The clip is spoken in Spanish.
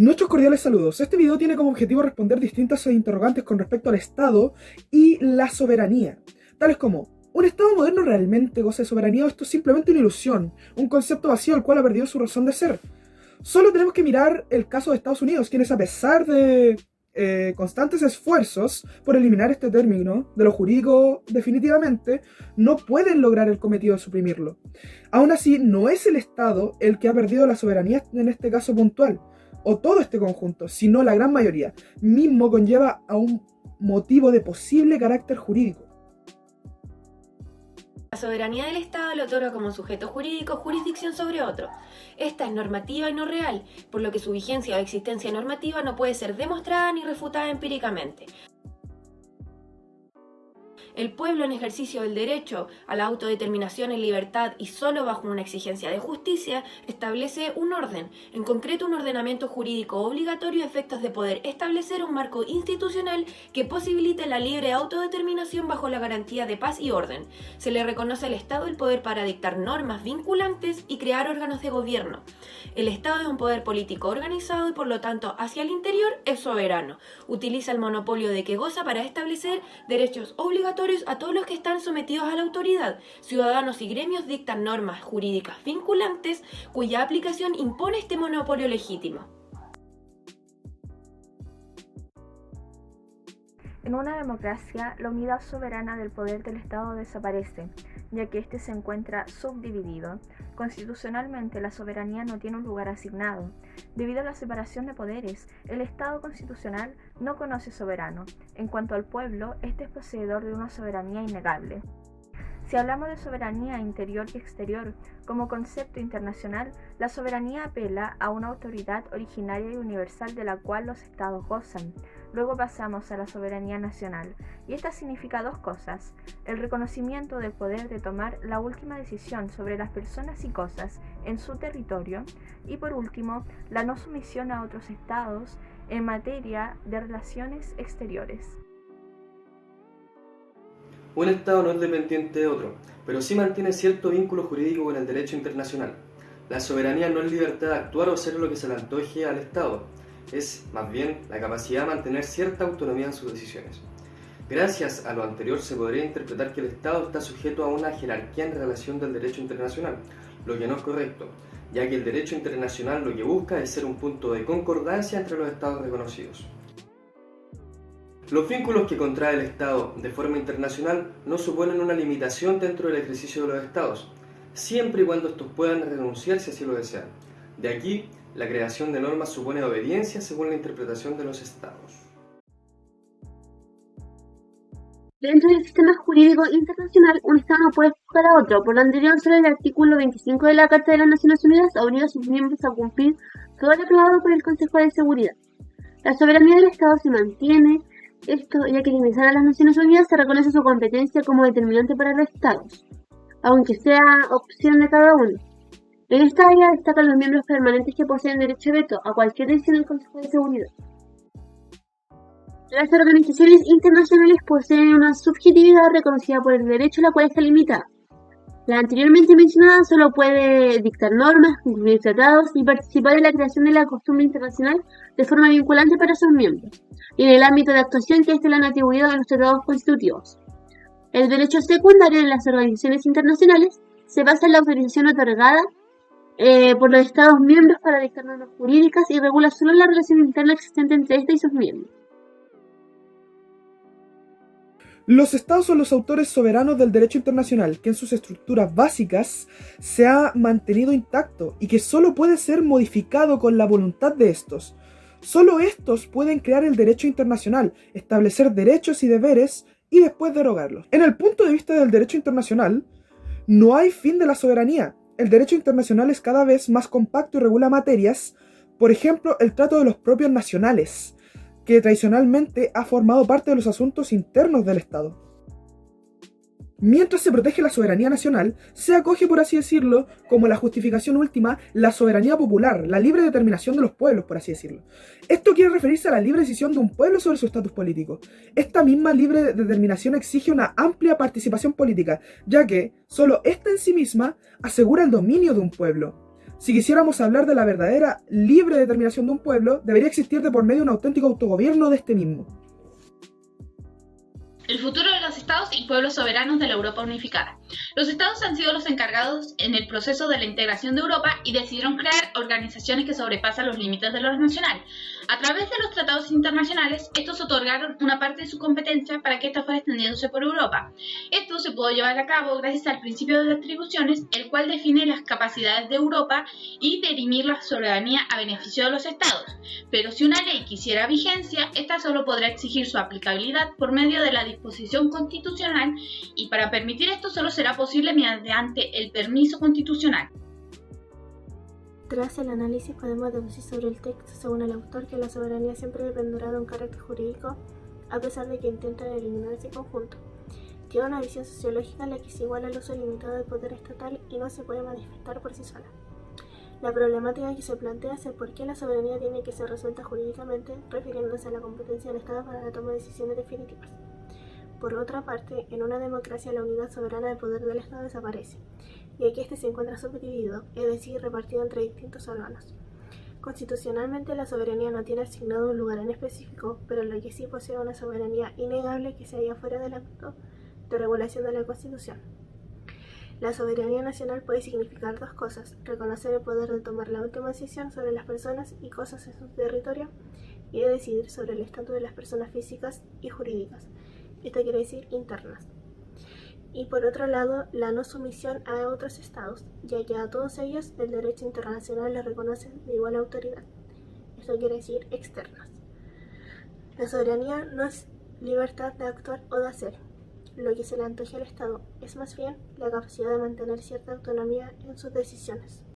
Nuestros cordiales saludos. Este video tiene como objetivo responder distintas interrogantes con respecto al Estado y la soberanía, tales como: ¿un Estado moderno realmente goza de soberanía o esto es simplemente una ilusión, un concepto vacío al cual ha perdido su razón de ser? Solo tenemos que mirar el caso de Estados Unidos, quienes a pesar de constantes esfuerzos por eliminar este término de lo jurídico definitivamente, no pueden lograr el cometido de suprimirlo. Aún así, no es el Estado el que ha perdido la soberanía en este caso puntual, o todo este conjunto, sino la gran mayoría, mismo conlleva a un motivo de posible carácter jurídico. La soberanía del Estado le otorga como sujeto jurídico jurisdicción sobre otro. Esta es normativa y no real, por lo que su vigencia o existencia normativa no puede ser demostrada ni refutada empíricamente. El pueblo, en ejercicio del derecho a la autodeterminación en libertad y solo bajo una exigencia de justicia, establece un orden, en concreto un ordenamiento jurídico obligatorio a efectos de poder establecer un marco institucional que posibilite la libre autodeterminación bajo la garantía de paz y orden. Se le reconoce al Estado el poder para dictar normas vinculantes y crear órganos de gobierno. El Estado es un poder político organizado y por lo tanto hacia el interior es soberano. Utiliza el monopolio de que goza para establecer derechos obligatorios a todos los que están sometidos a la autoridad. Ciudadanos y gremios dictan normas jurídicas vinculantes cuya aplicación impone este monopolio legítimo. En una democracia, la unidad soberana del poder del Estado desaparece, ya que éste se encuentra subdividido. Constitucionalmente, la soberanía no tiene un lugar asignado. Debido a la separación de poderes, el Estado constitucional no conoce soberano. En cuanto al pueblo, este es poseedor de una soberanía innegable. Si hablamos de soberanía interior y exterior como concepto internacional, la soberanía apela a una autoridad originaria y universal de la cual los estados gozan. Luego pasamos a la soberanía nacional, y esta significa dos cosas: el reconocimiento del poder de tomar la última decisión sobre las personas y cosas en su territorio, y por último, la no sumisión a otros estados en materia de relaciones exteriores. Un Estado no es dependiente de otro, pero sí mantiene cierto vínculo jurídico con el derecho internacional. La soberanía no es libertad de actuar o hacer lo que se le antoje al Estado, es más bien la capacidad de mantener cierta autonomía en sus decisiones. Gracias a lo anterior se podría interpretar que el Estado está sujeto a una jerarquía en relación del derecho internacional, lo que no es correcto, ya que el derecho internacional lo que busca es ser un punto de concordancia entre los Estados reconocidos. Los vínculos que contrae el Estado de forma internacional no suponen una limitación dentro del ejercicio de los Estados, siempre y cuando estos puedan renunciar si así lo desean. De aquí, la creación de normas supone obediencia según la interpretación de los Estados. Dentro del sistema jurídico internacional, un Estado no puede juzgar a otro. Por lo anterior, solo el artículo 25 de la Carta de las Naciones Unidas obliga a sus miembros a cumplir todo lo aprobado por el Consejo de Seguridad. La soberanía del Estado se mantiene, esto ya que al ingresar a las Naciones Unidas se reconoce su competencia como determinante para los Estados, aunque sea opción de cada uno. En esta área destacan los miembros permanentes que poseen derecho de veto a cualquier decisión del Consejo de Seguridad. Las organizaciones internacionales poseen una subjetividad reconocida por el derecho, la cual está limitada. La anteriormente mencionada solo puede dictar normas, concluir tratados y participar en la creación de la costumbre internacional de forma vinculante para sus miembros, y en el ámbito de actuación que éste le han atribuido a los tratados constitutivos. El derecho secundario en las organizaciones internacionales se basa en la autorización otorgada por los Estados miembros para dictar normas jurídicas y regula solo la relación interna existente entre ésta y sus miembros. Los Estados son los autores soberanos del derecho internacional, que en sus estructuras básicas se ha mantenido intacto y que solo puede ser modificado con la voluntad de estos. Solo estos pueden crear el derecho internacional, establecer derechos y deberes y después derogarlos. En el punto de vista del derecho internacional, no hay fin de la soberanía. El derecho internacional es cada vez más compacto y regula materias, por ejemplo, el trato de los propios nacionales, que tradicionalmente ha formado parte de los asuntos internos del Estado. Mientras se protege la soberanía nacional, se acoge, por así decirlo, como la justificación última, la soberanía popular, la libre determinación de los pueblos, por así decirlo. Esto quiere referirse a la libre decisión de un pueblo sobre su estatus político. Esta misma libre determinación exige una amplia participación política, ya que solo esta en sí misma asegura el dominio de un pueblo. Si quisiéramos hablar de la verdadera libre determinación de un pueblo, debería existir de por medio un auténtico autogobierno de este mismo. El futuro de los estados y pueblos soberanos de la Europa unificada. Los estados han sido los encargados en el proceso de la integración de Europa y decidieron crear organizaciones que sobrepasan los límites de lo nacional. A través de los tratados internacionales, estos otorgaron una parte de su competencia para que ésta fuera extendiéndose por Europa. Esto se pudo llevar a cabo gracias al principio de atribuciones, el cual define las capacidades de Europa y dirimir la soberanía a beneficio de los estados. Pero si una ley quisiera vigencia, esta solo podrá exigir su aplicabilidad por medio de la disposición constitucional, y para permitir esto solo será posible mediante el permiso constitucional. Tras el análisis podemos deducir sobre el texto, según el autor, que la soberanía siempre dependerá de un carácter jurídico, a pesar de que intentan eliminar ese conjunto. Tiene una visión sociológica en la que se iguala el uso limitado del poder estatal y no se puede manifestar por sí sola. La problemática que se plantea es el por qué la soberanía tiene que ser resuelta jurídicamente, refiriéndose a la competencia del Estado para la toma de decisiones definitivas. Por otra parte, en una democracia la unidad soberana del poder del Estado desaparece, y aquí este se encuentra subdividido, es decir, repartido entre distintos órganos. Constitucionalmente la soberanía no tiene asignado un lugar en específico, pero lo que sí posee una soberanía innegable que se halla fuera del acto de regulación de la Constitución. La soberanía nacional puede significar dos cosas: reconocer el poder de tomar la última decisión sobre las personas y cosas en su territorio, y de decidir sobre el estatus de las personas físicas y jurídicas. Esto quiere decir internas. Y por otro lado, la no sumisión a otros estados, ya que a todos ellos el derecho internacional les reconoce de igual autoridad. Esto quiere decir externas. La soberanía no es libertad de actuar o de hacer lo que se le antoje al Estado, es más bien la capacidad de mantener cierta autonomía en sus decisiones.